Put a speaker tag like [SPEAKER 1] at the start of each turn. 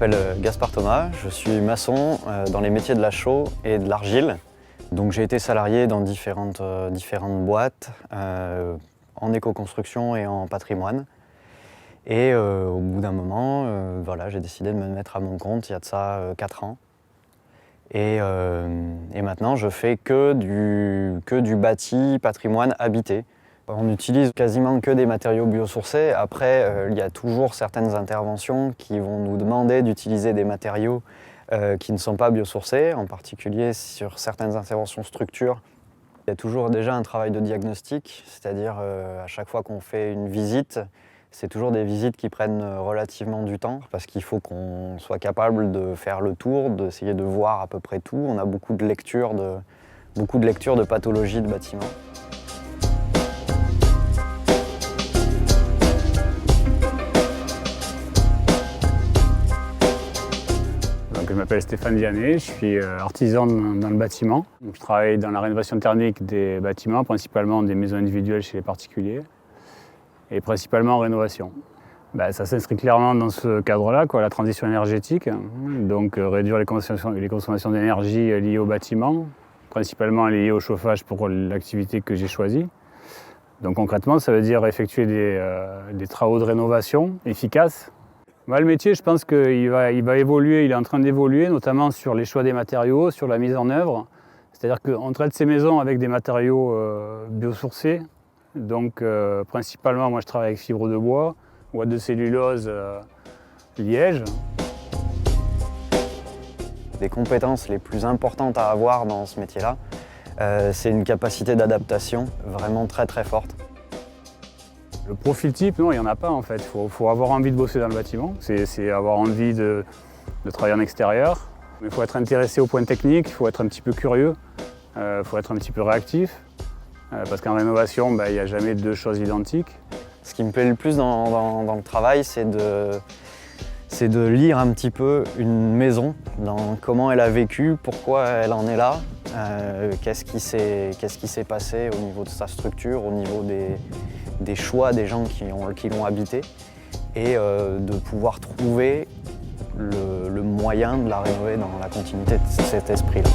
[SPEAKER 1] m'appelle Gaspard Thomas, je suis maçon dans les métiers de la chaux et de l'argile. Donc j'ai été salarié dans différentes boîtes en éco-construction et en patrimoine. Et au bout d'un moment, voilà, j'ai décidé de me mettre à mon compte il y a de ça 4 ans. Et maintenant, je fais que du bâti patrimoine habité. On n'utilise quasiment que des matériaux biosourcés. Après, il y a toujours certaines interventions qui vont nous demander d'utiliser des matériaux qui ne sont pas biosourcés, en particulier sur certaines interventions structures. Il y a toujours déjà un travail de diagnostic, c'est-à-dire à chaque fois qu'on fait une visite, c'est toujours des visites qui prennent relativement du temps parce qu'il faut qu'on soit capable de faire le tour, d'essayer de voir à peu près tout. On a beaucoup de lectures de pathologie de bâtiments.
[SPEAKER 2] Je m'appelle Stéphane Vianney, je suis artisan dans le bâtiment. Je travaille dans la rénovation thermique des bâtiments, principalement des maisons individuelles chez les particuliers, et principalement en rénovation. Ça s'inscrit clairement dans ce cadre-là, la transition énergétique, donc réduire les consommations d'énergie liées au bâtiment, principalement liées au chauffage pour l'activité que j'ai choisie. Donc concrètement, ça veut dire effectuer des travaux de rénovation efficaces. Le métier, je pense qu'il va évoluer, il est en train d'évoluer, notamment sur les choix des matériaux, sur la mise en œuvre. C'est-à-dire qu'on traite ces maisons avec des matériaux biosourcés. Donc principalement, moi je travaille avec fibre de bois, bois de cellulose, liège.
[SPEAKER 1] Les compétences les plus importantes à avoir dans ce métier-là, c'est une capacité d'adaptation vraiment très très forte.
[SPEAKER 2] Le profil type, non, il n'y en a pas en fait. Il faut avoir envie de bosser dans le bâtiment, c'est avoir envie de travailler en extérieur. Mais il faut être intéressé aux points techniques, il faut être un petit peu curieux, il faut être un petit peu réactif. Parce qu'en rénovation, il n'y a jamais deux choses identiques.
[SPEAKER 1] Ce qui me plaît le plus dans le travail, c'est de lire un petit peu une maison, dans comment elle a vécu, pourquoi elle en est là, qu'est-ce qui s'est passé au niveau de sa structure, au niveau des choix des gens qui l'ont habité, et de pouvoir trouver le moyen de la rénover dans la continuité de cet esprit-là.